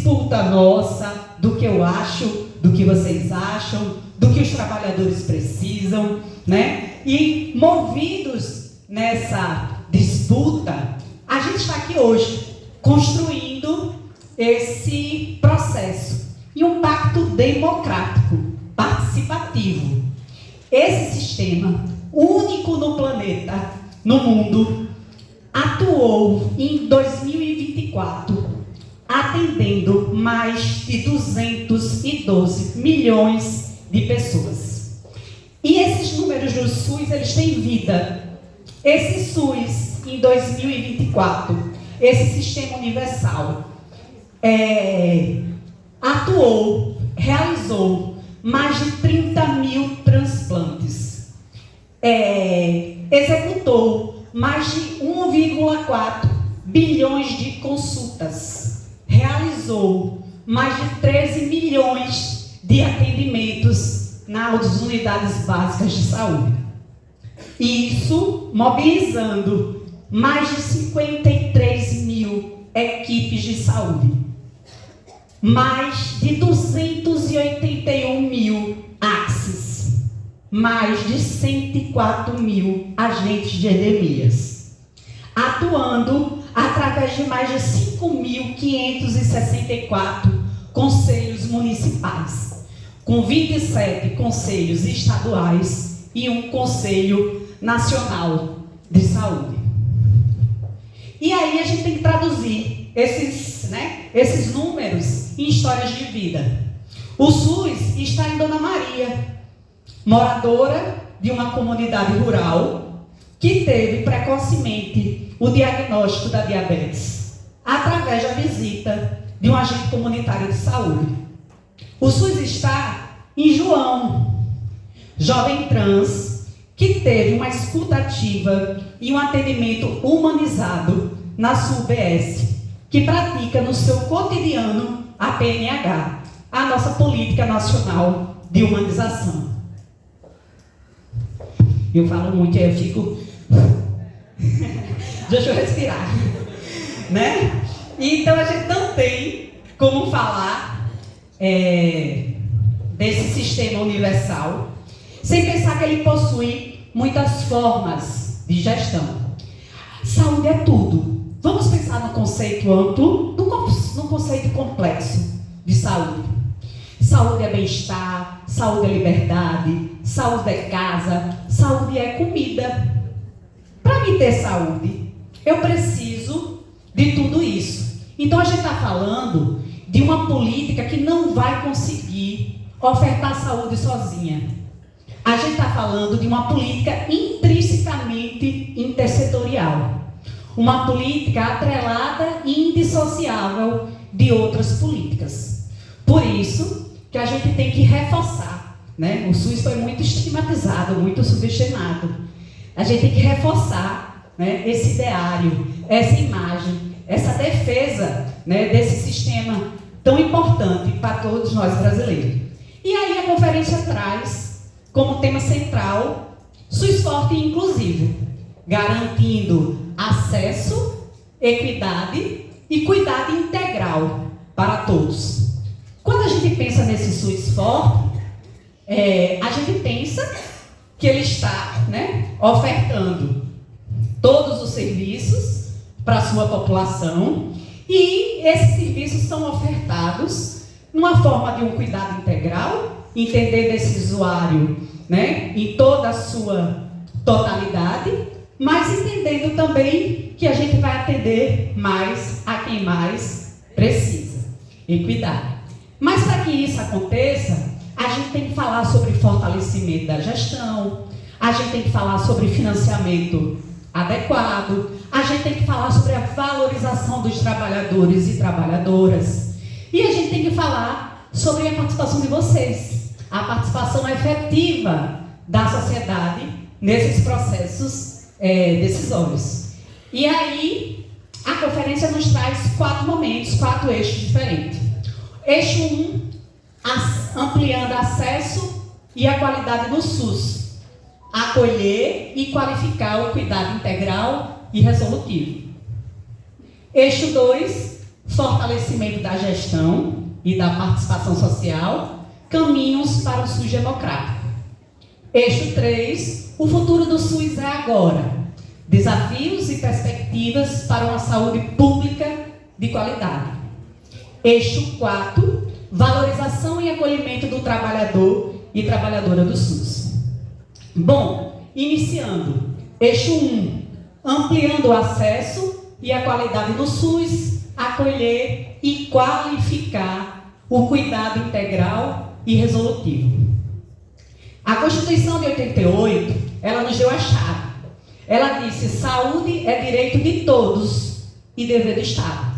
disputa nossa, do que eu acho, do que vocês acham, do que os trabalhadores precisam, né? E movidos nessa disputa, a gente está aqui hoje construindo esse processo e um pacto democrático, participativo. Esse sistema, único no planeta, no mundo, atuou em 2024, atendendo mais de 212 milhões de pessoas. E esses números do SUS, eles têm vida. Esse SUS, em 2024, esse sistema universal, atuou, realizou mais de 30 mil transplantes, executou mais de 1,4 bilhões de consultas, realizou mais de 13 milhões de atendimentos nas unidades básicas de saúde. Isso mobilizando mais de 53 mil equipes de saúde, mais de 281 mil AXES, mais de 104 mil agentes de endemias, atuando através de mais de 5.564 conselhos municipais, com 27 conselhos estaduais e um conselho nacional de saúde. E aí a gente tem que traduzir esses números em histórias de vida. O SUS está em Dona Maria, moradora de uma comunidade rural que teve precocemente o diagnóstico da diabetes, através da visita de um agente comunitário de saúde. O SUS está em João, jovem trans, que teve uma escuta ativa e um atendimento humanizado na sua UBS, que pratica no seu cotidiano a PNH, a nossa Política Nacional de Humanização. Eu falo muito e eu fico... Deixa eu respirar. Né? Então a gente não tem como falar desse sistema universal sem pensar que ele possui muitas formas de gestão. Saúde é tudo. Vamos pensar no conceito amplo, no conceito complexo de saúde. Saúde é bem-estar, saúde é liberdade, saúde é casa, saúde é comida. Para me ter saúde, eu preciso de tudo isso. Então a gente está falando de uma política que não vai conseguir ofertar saúde sozinha. A gente está falando de uma política intrinsecamente intersetorial. Uma política atrelada e indissociável de outras políticas. Por isso que a gente tem que reforçar, né? O SUS foi muito estigmatizado, muito subestimado. A gente tem que reforçar, né, esse ideário, essa imagem, essa defesa, né, desse sistema tão importante para todos nós brasileiros. E aí a conferência traz como tema central SUS forte e inclusivo, garantindo acesso, equidade e cuidado integral para todos. Quando a gente pensa nesse SUS forte, a gente pensa que ele está, né, ofertando todos os serviços para a sua população, e esses serviços são ofertados numa forma de um cuidado integral, entender desse usuário, né, em toda a sua totalidade, mas entendendo também que a gente vai atender mais a quem mais precisa. Equidade. Mas para que isso aconteça, a gente tem que falar sobre fortalecimento da gestão, a gente tem que falar sobre financiamento adequado, a gente tem que falar sobre a valorização dos trabalhadores e trabalhadoras, e a gente tem que falar sobre a participação de vocês, a participação efetiva da sociedade nesses processos decisórios. E aí, a conferência nos traz 4 momentos, 4 eixos diferentes. Eixo 1, ampliando acesso e a qualidade do SUS. Acolher e qualificar o cuidado integral e resolutivo. Eixo 2, fortalecimento da gestão e da participação social, caminhos para o SUS democrático. Eixo 3, o futuro do SUS é agora. Desafios e perspectivas para uma saúde pública de qualidade. Eixo 4, valorização e acolhimento do trabalhador e trabalhadora do SUS. Bom, iniciando. Eixo 1, ampliando o acesso e a qualidade do SUS, acolher e qualificar o cuidado integral e resolutivo. A Constituição de 88, ela nos deu a chave. Ela disse: saúde é direito de todos e dever do Estado.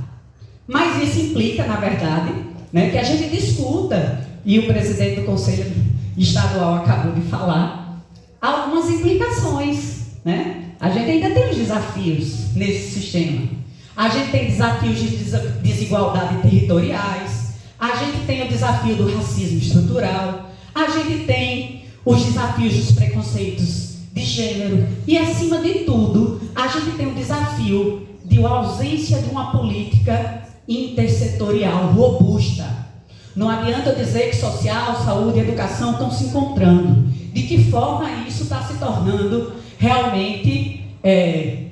Mas isso implica, na verdade, né, que a gente discuta, e o presidente do Conselho Estadual acabou de falar, algumas implicações, né? A gente ainda tem os desafios nesse sistema. A gente tem desafios de desigualdade territoriais, a gente tem o desafio do racismo estrutural, a gente tem os desafios dos preconceitos de gênero e, acima de tudo, a gente tem o desafio de uma ausência de uma política intersetorial robusta. Não adianta eu dizer que social, saúde e educação estão se encontrando. De que forma isso está se tornando realmente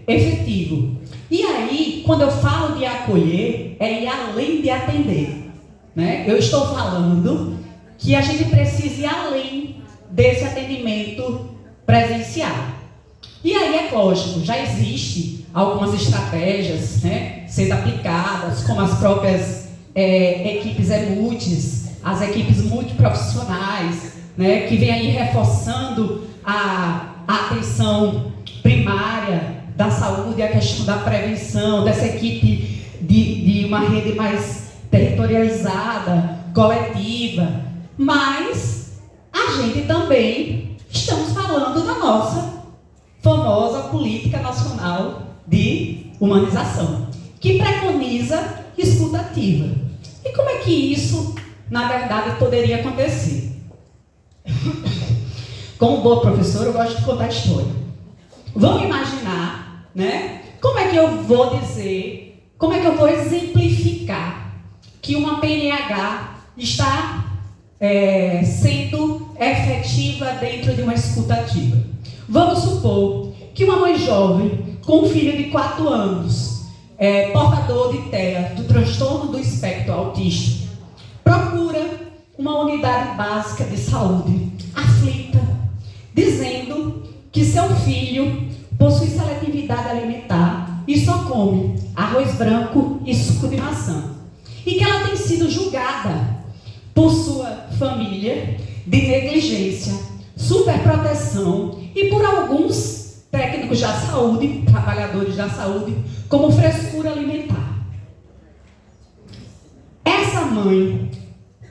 efetivo? E aí, quando eu falo de acolher, é ir além de atender, né? Eu estou falando que a gente precisa ir além desse atendimento presencial. E aí é lógico, já existe algumas estratégias, né, sendo aplicadas, como as próprias equipes EMUTs, as equipes multiprofissionais, né, que vem aí reforçando a atenção primária da saúde, a questão da prevenção, dessa equipe de uma rede mais territorializada, coletiva. Mas a gente também estamos falando da nossa famosa Política Nacional de Humanização, que preconiza escuta ativa. E como é que isso, na verdade, poderia acontecer? Como boa professora, eu gosto de contar história. Vamos imaginar, né? Como é que eu vou dizer, como é que eu vou exemplificar que uma PNH está sendo efetiva dentro de uma escuta ativa? Vamos supor que uma mãe jovem com um filho de 4 anos, portador de TEA, do transtorno do espectro autista, procura uma unidade básica de saúde, aflita, dizendo que seu filho possui seletividade alimentar e só come arroz branco e suco de maçã. E que ela tem sido julgada por sua família de negligência, superproteção e por alguns técnicos da saúde, trabalhadores da saúde, como frescura alimentar. Essa mãe,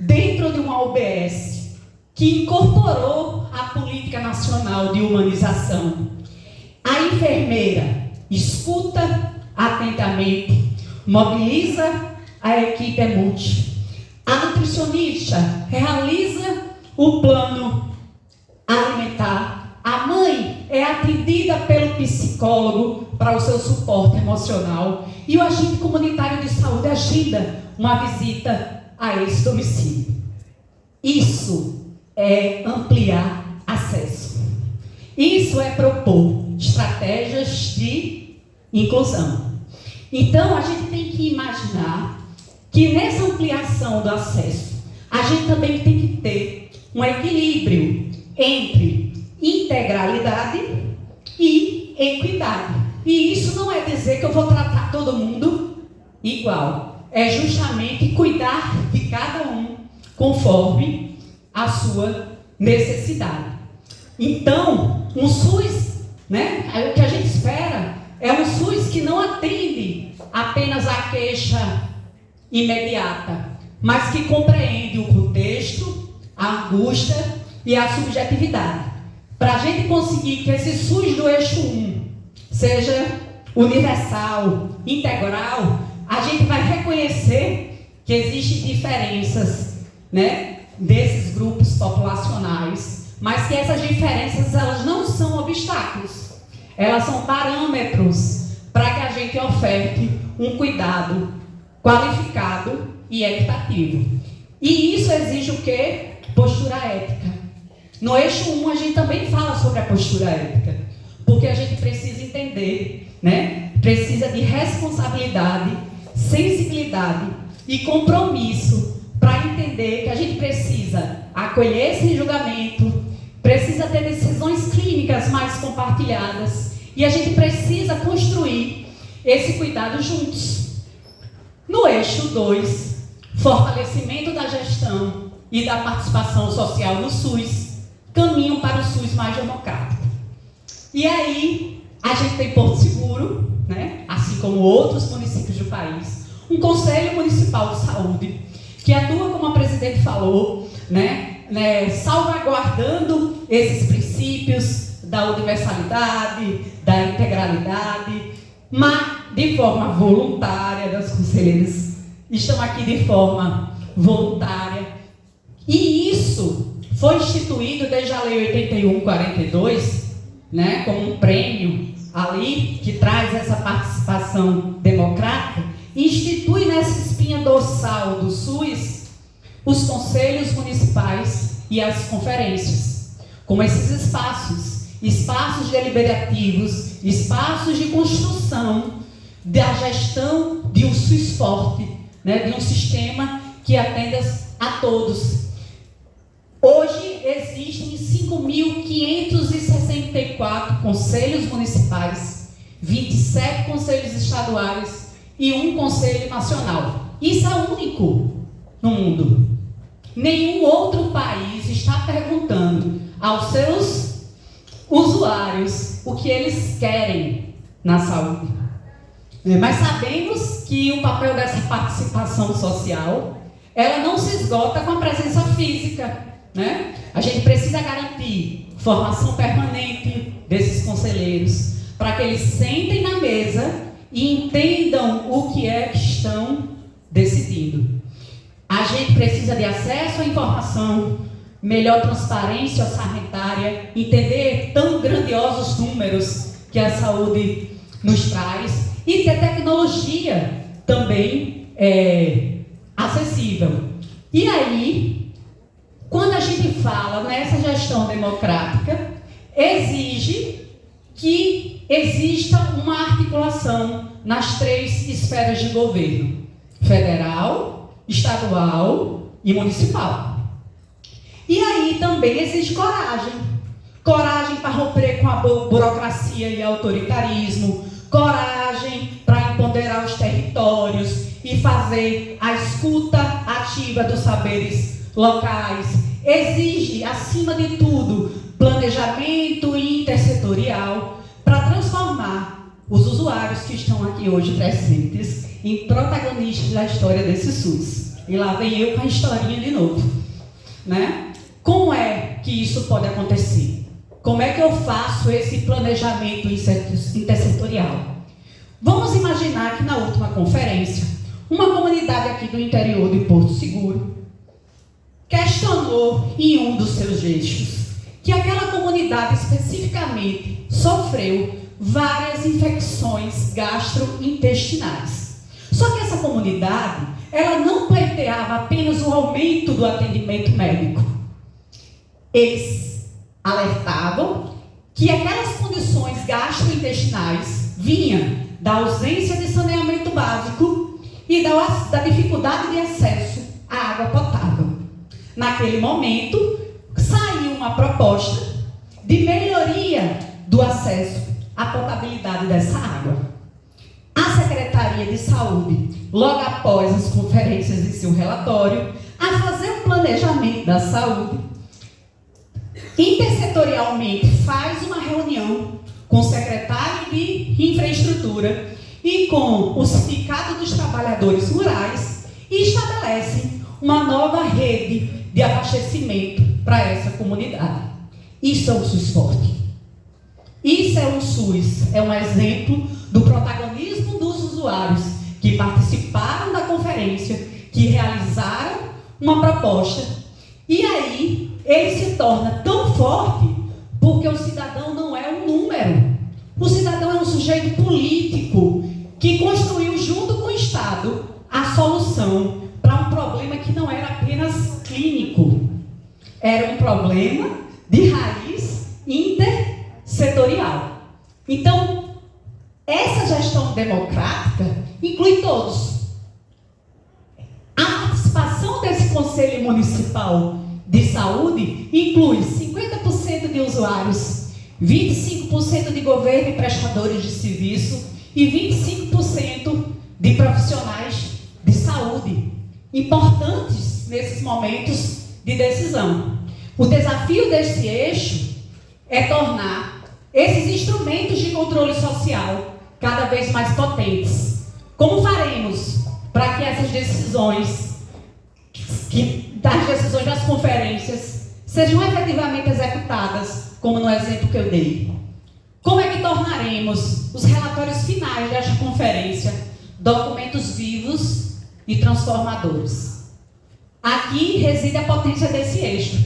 dentro de uma UBS, que incorporou a Política Nacional de Humanização, a enfermeira escuta atentamente, mobiliza a equipe EMUT, a nutricionista realiza o plano alimentar, a mãe é atendida pelo psicólogo para o seu suporte emocional e o agente comunitário de saúde agenda uma visita a esse domicílio. Isso é ampliar acesso. Isso é propor estratégias de inclusão. Então, a gente tem que imaginar que nessa ampliação do acesso, a gente também tem que ter um equilíbrio entre integralidade e equidade. E isso não é dizer que eu vou tratar todo mundo igual. É justamente cuidar de cada um conforme a sua necessidade. Então, um SUS, né, o que a gente espera é um SUS que não atende apenas a queixa imediata, mas que compreende o contexto, a angústia e a subjetividade. Para a gente conseguir que esse SUS do eixo 1 seja universal, integral, a gente vai reconhecer que existem diferenças, né, desses grupos populacionais, mas que essas diferenças elas não são obstáculos, elas são parâmetros para que a gente oferte um cuidado qualificado e equitativo. E isso exige o quê? Postura ética. No eixo 1 a gente também fala sobre a postura ética, porque a gente precisa entender, né? Precisa de responsabilidade, sensibilidade e compromisso para entender que a gente precisa acolher esse julgamento, precisa ter decisões clínicas mais compartilhadas e a gente precisa construir esse cuidado juntos. No eixo 2, fortalecimento da gestão e da participação social no SUS, caminham para o SUS mais democrático. E aí, a gente tem Porto Seguro, né, assim como outros municípios do país, um Conselho Municipal de Saúde, que atua, como a presidente falou, salvaguardando esses princípios da universalidade, da integralidade, mas de forma voluntária. Das conselheiras estão aqui de forma voluntária. E isso foi instituído desde a Lei 81/42, né, como um prêmio ali que traz essa participação democrática, institui nessa espinha dorsal do SUS os conselhos municipais e as conferências, como esses espaços deliberativos, espaços de construção da gestão de um SUS forte, né, de um sistema que atenda a todos. Hoje existem 5.564 conselhos municipais, 27 conselhos estaduais e um conselho nacional. Isso é único no mundo. Nenhum outro país está perguntando aos seus usuários o que eles querem na saúde. Mas sabemos que o papel dessa participação social, ela não se esgota com a presença física, né? A gente precisa garantir formação permanente desses conselheiros, para que eles sentem na mesa e entendam o que é que estão decidindo. A gente precisa de acesso à informação, melhor transparência orçamentária, entender tão grandiosos números que a saúde nos traz e ter tecnologia também acessível. E aí, quando a gente fala nessa gestão democrática, exige que exista uma articulação nas 3 esferas de governo: federal, estadual e municipal. E aí também exige coragem para romper com a burocracia e autoritarismo, coragem para empoderar os territórios e fazer a escuta ativa dos saberes locais. Exige, acima de tudo, planejamento intersetorial para transformar os usuários que estão aqui hoje presentes em protagonistas da história desse SUS. E lá vem eu com a historinha de novo, né? Como é que isso pode acontecer? Como é que eu faço esse planejamento intersetorial? Vamos imaginar que na última conferência, uma comunidade aqui do interior de Porto Seguro questionou em um dos seus eixos que aquela comunidade especificamente sofreu várias infecções gastrointestinais. Só que essa comunidade, ela não pleiteava apenas o aumento do atendimento médico. Eles alertavam que aquelas condições gastrointestinais vinham da ausência de saneamento básico e da dificuldade de acesso à água potável. Naquele momento, saiu uma proposta de melhoria do acesso à potabilidade dessa água. A Secretaria de Saúde, logo após as conferências e seu relatório, a fazer um planejamento da saúde, intersetorialmente faz uma reunião com o secretário de Infraestrutura e com o Sindicato dos Trabalhadores Rurais e estabelece uma nova rede de abastecimento para essa comunidade. Isso é um SUS forte. Isso é um SUS, é um exemplo do protagonismo dos usuários que participaram da conferência, que realizaram uma proposta. E aí, ele se torna tão forte porque o cidadão não é um número. O cidadão é um sujeito político que construiu junto com o Estado a solução para um problema que não era apenas clínico, era um problema de raiz intersetorial. Então, essa gestão democrática inclui todos. A participação desse Conselho Municipal de Saúde inclui 50% de usuários, 25% de governo e prestadores de serviço e 25% de profissionais de saúde, importantes nesses momentos de decisão. O desafio desse eixo é tornar esses instrumentos de controle social cada vez mais potentes. Como faremos para que essas decisões, das decisões das conferências, sejam efetivamente executadas, como no exemplo que eu dei? Como é que tornaremos os relatórios finais desta conferência documentos vivos e transformadores? Aqui reside a potência desse eixo: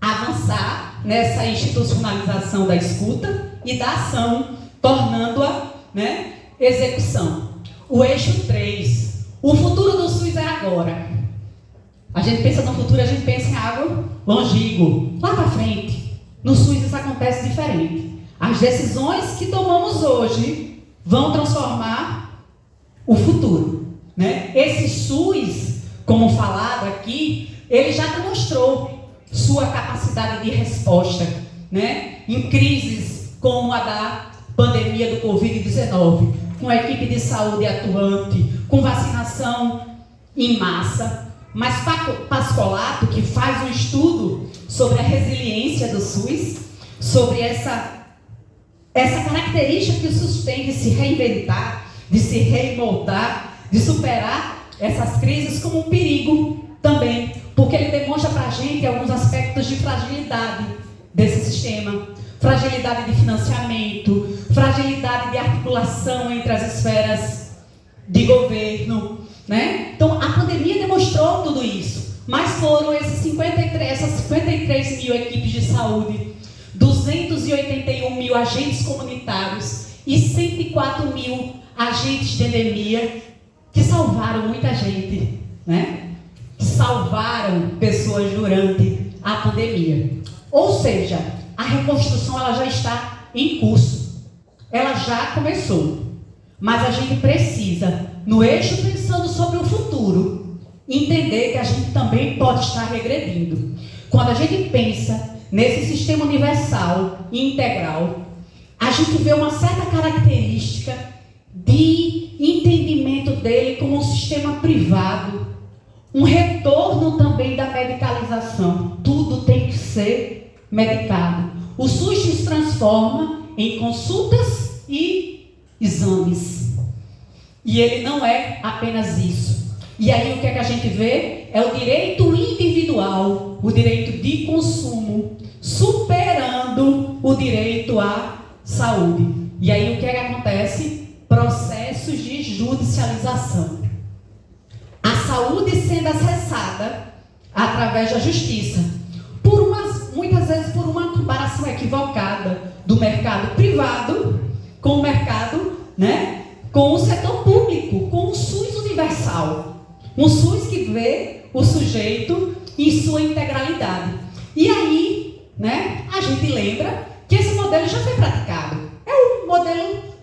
avançar nessa institucionalização da escuta e da ação, tornando-a, execução. O eixo 3, o futuro do SUS é agora. A gente pensa no futuro, a gente pensa em algo longínquo, lá para frente. No SUS isso acontece diferente. As decisões que tomamos hoje vão transformar o futuro, Esse SUS, como falado aqui, ele já demonstrou sua capacidade de resposta, em crises como a da pandemia do Covid-19, com a equipe de saúde atuante, com vacinação em massa. Mas Pascolato, que faz um estudo sobre a resiliência do SUS, sobre essa característica que o SUS tem de se reinventar, de se remoldar, de superar essas crises como um perigo também, porque ele demonstra para a gente alguns aspectos de fragilidade desse sistema, fragilidade de financiamento, fragilidade de articulação entre as esferas de governo, Então, a pandemia demonstrou tudo isso, mas foram essas 53 mil equipes de saúde, 281 mil agentes comunitários e 104 mil agentes de endemia que salvaram muita gente, que salvaram pessoas durante a pandemia. Ou seja, a reconstrução ela já está em curso, ela já começou, mas a gente precisa, no eixo pensando sobre o futuro, entender que a gente também pode estar regredindo. Quando a gente pensa nesse sistema universal e integral, a gente vê uma certa característica de entendimento dele como um sistema privado, um retorno também da medicalização. Tudo tem que ser medicado. O SUS se transforma em consultas e exames. E ele não é apenas isso. E aí o que é que a gente vê? É o direito individual, o direito de consumo, superando o direito à saúde. E aí o que é que acontece? Processos de judicialização. A saúde sendo acessada através da justiça, muitas vezes por uma comparação equivocada do mercado privado com o mercado, com o setor público, com o SUS universal. Um SUS que vê o sujeito em sua integralidade. E aí, a gente lembra que esse modelo já foi praticado.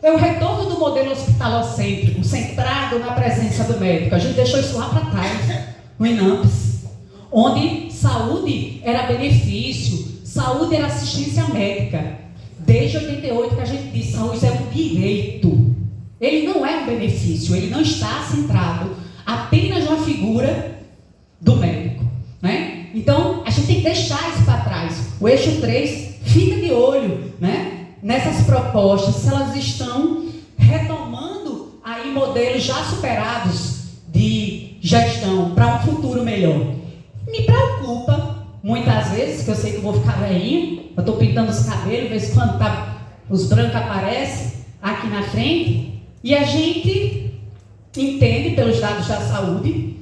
É o retorno do modelo hospitalocêntrico, centrado na presença do médico. A gente deixou isso lá para trás, no INAMPS, onde saúde era benefício, saúde era assistência médica. Desde 88 que a gente diz, saúde é um direito. Ele não é um benefício, ele não está centrado apenas na figura do médico, Então, a gente tem que deixar isso para trás. O eixo 3 fica de olho, nessas propostas, se elas estão retomando aí modelos já superados de gestão para um futuro melhor. Me preocupa, muitas vezes, que eu sei que eu vou ficar velhinha, eu estou pintando os cabelos, ver se quando os brancos aparecem aqui na frente, e a gente entende, pelos dados da saúde,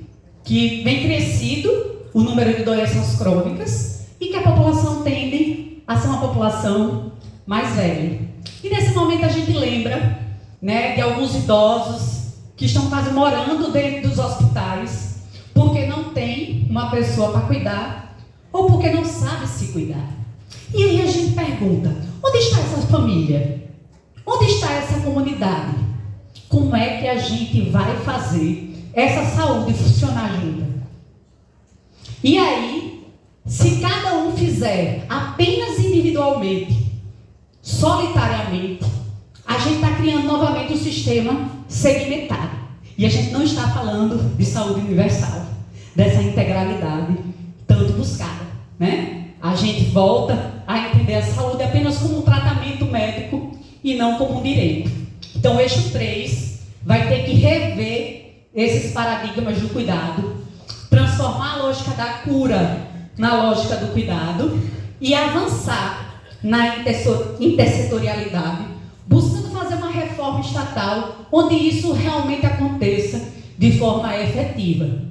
que vem crescido o número de doenças crônicas e que a população tende a ser uma população mais velha. E nesse momento a gente lembra, de alguns idosos que estão quase morando dentro dos hospitais, porque não tem uma pessoa para cuidar, ou porque não sabe se cuidar. E aí a gente pergunta, onde está essa família? Onde está essa comunidade? Como é que a gente vai fazer essa saúde funcionar junta? E aí, se cada um fizer apenas individualmente, solitariamente, a gente está criando novamente um sistema segmentado. E a gente não está falando de saúde universal, dessa integralidade tanto buscada, né? A gente volta a entender a saúde apenas como um tratamento médico e não como um direito. Então, o eixo 3 vai ter que rever esses paradigmas do cuidado, transformar a lógica da cura na lógica do cuidado e avançar na intersetorialidade, buscando fazer uma reforma estatal onde isso realmente aconteça de forma efetiva.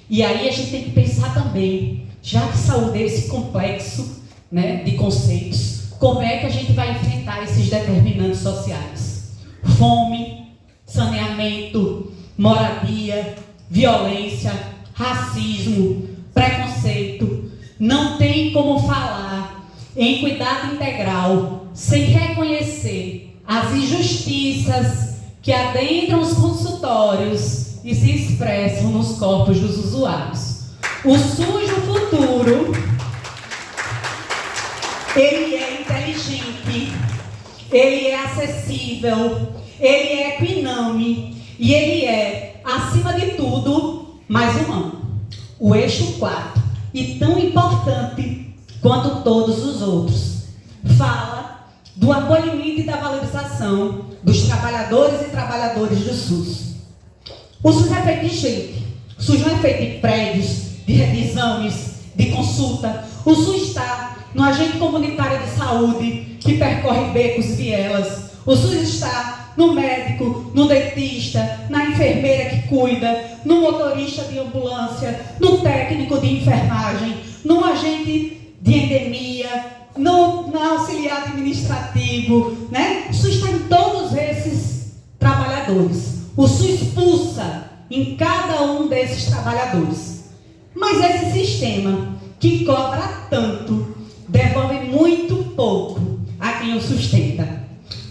E aí a gente tem que pensar também, já que saúde é esse complexo, né, de conceitos, como é que a gente vai enfrentar esses determinantes sociais? Fome, saneamento, moradia, violência, racismo, preconceito. Não tem como falar em cuidado integral sem reconhecer as injustiças que adentram os consultórios e se expressam nos corpos dos usuários. O sujo futuro, ele é inteligente, ele é acessível, ele é equinâme e ele é, acima de tudo, mais humano. O eixo 4, e tão importante quanto todos os outros, fala do acolhimento e da valorização dos trabalhadores e trabalhadoras do SUS. O SUS é feito de gente, o SUS não é feito de prédios, de exames, de consulta. O SUS está no agente comunitário de saúde que percorre becos e vielas. O SUS está no médico, no dentista, na enfermeira que cuida, no motorista de ambulância, no técnico de enfermagem, no agente de endemia, no auxiliar administrativo, né? O SUS está em todos esses trabalhadores. O SUS pulsa em cada um desses trabalhadores. Mas esse sistema que cobra tanto devolve muito pouco a quem o sustenta.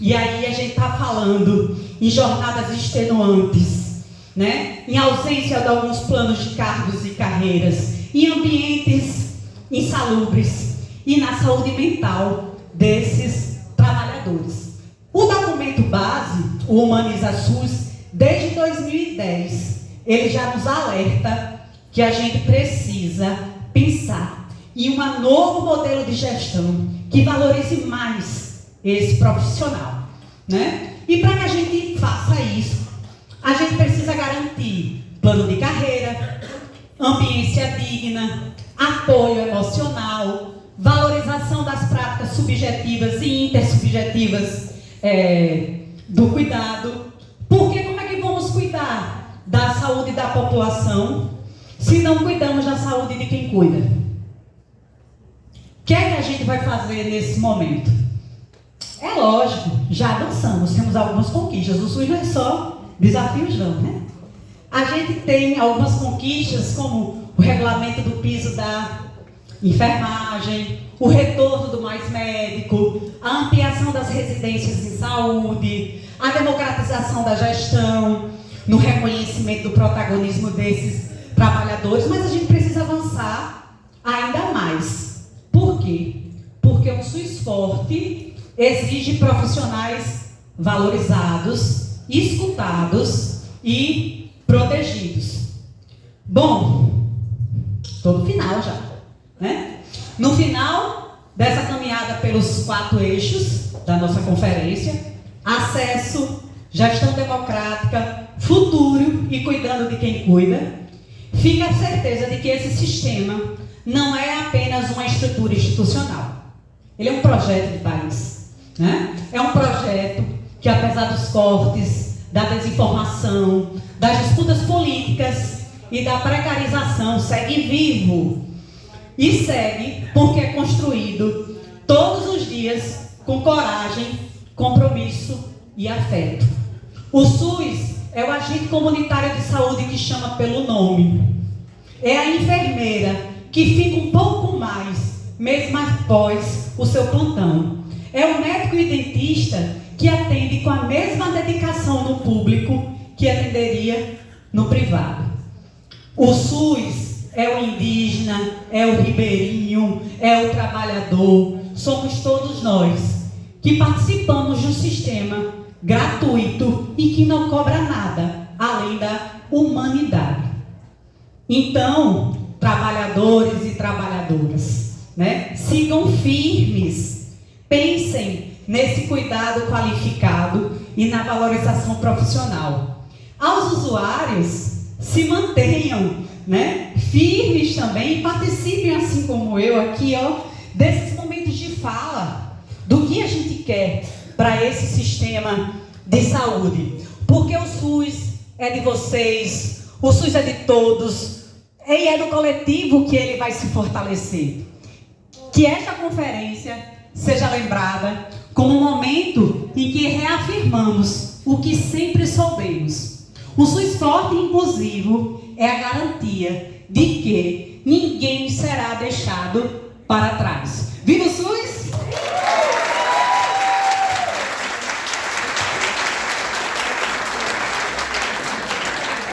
E aí a gente está falando em jornadas extenuantes, né? Em ausência de alguns planos de cargos e carreiras, em ambientes insalubres e na saúde mental desses trabalhadores. O documento base, o Humaniza SUS, desde 2010, ele já nos alerta que a gente precisa pensar em um novo modelo de gestão que valorize mais esse profissional, né? E para que a gente faça isso, a gente precisa garantir plano de carreira, ambiência digna, apoio emocional, valorização das práticas subjetivas e intersubjetivas do cuidado. Porque como é que vamos cuidar da saúde da população se não cuidamos da saúde de quem cuida? O que é que a gente vai fazer nesse momento? É lógico, já avançamos, temos algumas conquistas. O SUS não é só desafios não, né? A gente tem algumas conquistas, como o regulamento do piso da enfermagem, o retorno do mais médico, a ampliação das residências em saúde, a democratização da gestão, no reconhecimento do protagonismo desses trabalhadores, mas a gente precisa avançar ainda mais. Por quê? Porque um SUS forte exige profissionais valorizados, escutados e protegidos. Bom, estou no final já, né? No final dessa caminhada pelos 4 eixos da nossa conferência, acesso, gestão democrática, futuro e cuidando de quem cuida, fica a certeza de que esse sistema não é apenas uma estrutura institucional. Ele é um projeto de país, né? É um projeto que, apesar dos cortes, da desinformação, das disputas políticas e da precarização, segue vivo. E segue porque é construído todos os dias com coragem, compromisso e afeto. O SUS é o agente comunitário de saúde que chama pelo nome. É a enfermeira que fica um pouco mais, mesmo após o seu plantão. É o médico e dentista que atende com a mesma dedicação no público que atenderia no privado. O SUS é o indígena, é o ribeirinho, é o trabalhador, somos todos nós que participamos de um sistema gratuito e que não cobra nada, além da humanidade. Então, trabalhadores e trabalhadoras, sigam firmes, pensem nesse cuidado qualificado e na valorização profissional. Aos usuários, se mantenham, firmes também, participem assim como eu aqui, desses momentos de fala, do que a gente quer para esse sistema de saúde. Porque o SUS é de vocês, o SUS é de todos, e é do coletivo que ele vai se fortalecer. Que esta conferência seja lembrada como um momento em que reafirmamos o que sempre soubemos. O SUS forte e inclusivo é a garantia de que ninguém será deixado para trás.